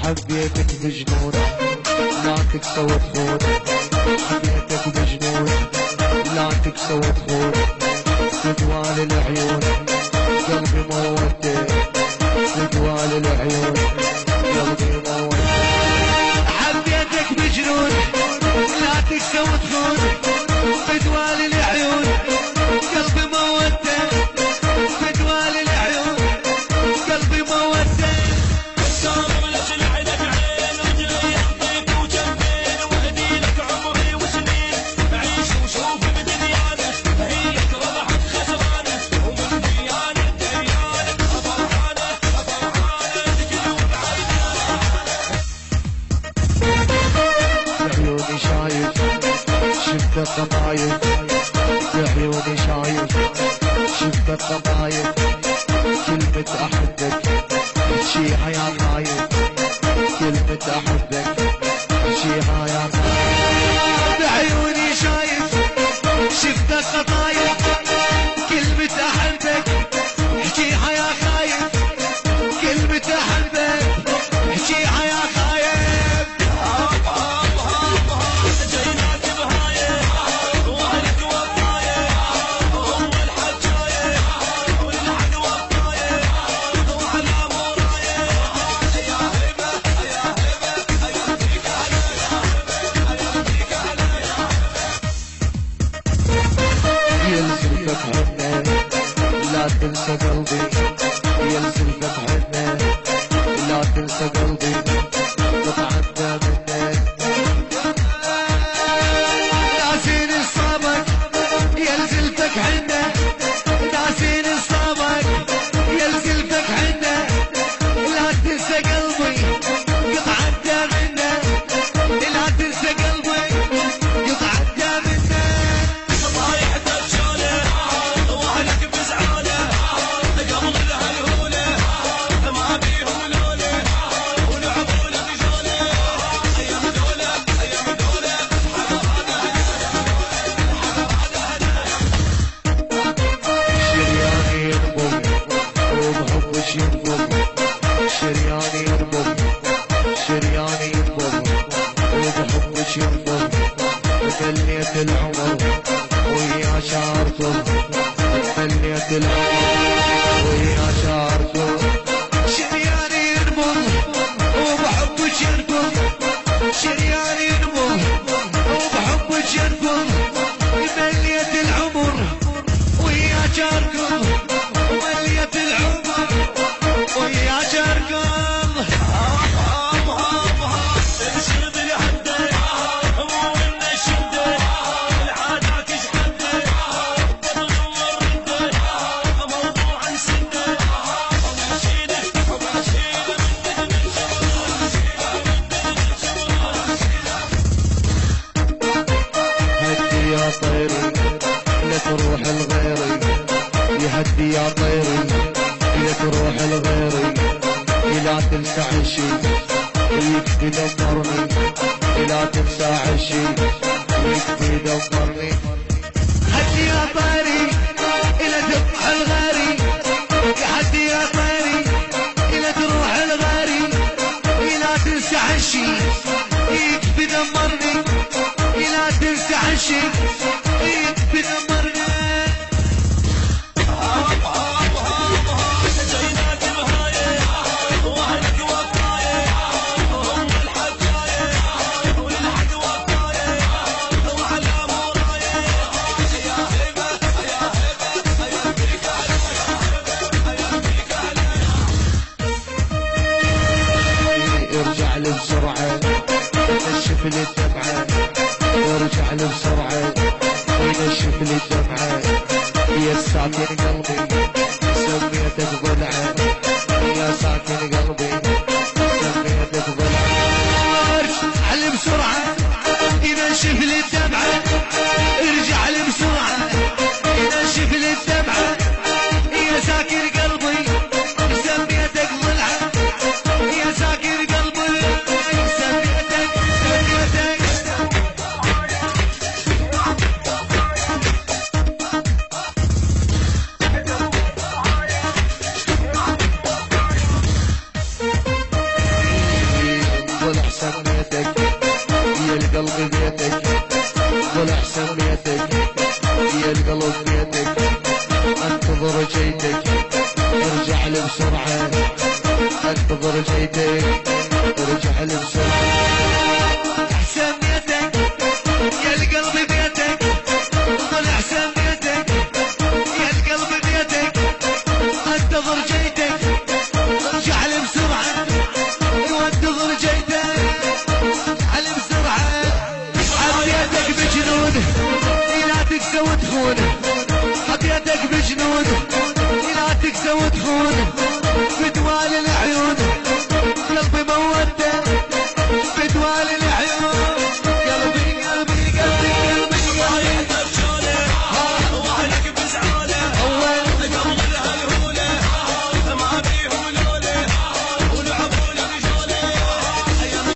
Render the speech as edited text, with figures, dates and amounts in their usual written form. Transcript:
حبيتك بجنون لا تكسى وتخون، حبيتك بجنون لا تكسى وتخون، تدوال العيون قلبي موتك، تدوال العيون قلبي موتك. حبيتك بجنون لا تكسى وتخون، تدوال العيون قلبي موتك، تدوال العيون قلبي موتك. شفت القضايب بعيوني شايف، شفت القضايب كلمة أحبك شيها يا خايف، كلمة أحبك شيها يا خايف. بعيوني شايف شفت القضايب كلمة أحبك حكيها يا خايف، كلمة أحبك حكيها يا خايف. لا تنسى قلبي يلزمك عنا، لا تنسى قلبي تتعدى منك. ناسين الصابك يلزمك عنا، ناسين الصابك يلزمك عنا، لا تنسى قلبي يتعدى منك، لا تنسى قلبي يتعدى منك. شرياني ينبض شرياني ينبض وبحبك ينبض، تمنيت العمر ويا شاركم، تمنيت العمر ويا شاركم. شرياني ينبض وبحبك ينبض، شرياني ينبض وبحبك ينبض، تمنيت العمر ويا شاركم، تمنيت العمر ويا شاركم. هدي يا طيري لا تروح لغيري، يهدي يا طيري لا تروح لغيري، لا تنسى عشي يكفي دمرني، لا تنسى عشي يكفي دمرني. هدي يا طيري لا تروح لغيري، هدي يا طيري لا تروح لغيري، لا تنسى عشي يكفي دمرني، لا تنسى عشي يكفي دمرني. ارجع لي بسرعة ونشف لي الدمعة، ارجع لي بسرعة ونشف لي الدمعة، يا ساكن قلبي سميتك ضلعة، يا ساكن قلبي سميتك ضلعة. ارجع لي بسرعة ينشف لي الدمعة، ارجع لي بسرعة ينشف لي الدمعة، يا ساكن قلبي سميتك ضلعة، يا ساكن قلبي سميتك سميتك. انتظر جيتك ارجع لي بسرعة. احسن بيتك يا القلب بيتك، ظل احسن بيتك يا القلب بيتك، انتظر جيتك ارجع لي بسرعة. وانتظر جيتك ارجع لي بسرعة. حبيتك بجنون لا تكسى وتخون، حبيتك بجنون لا تكسى وتخون.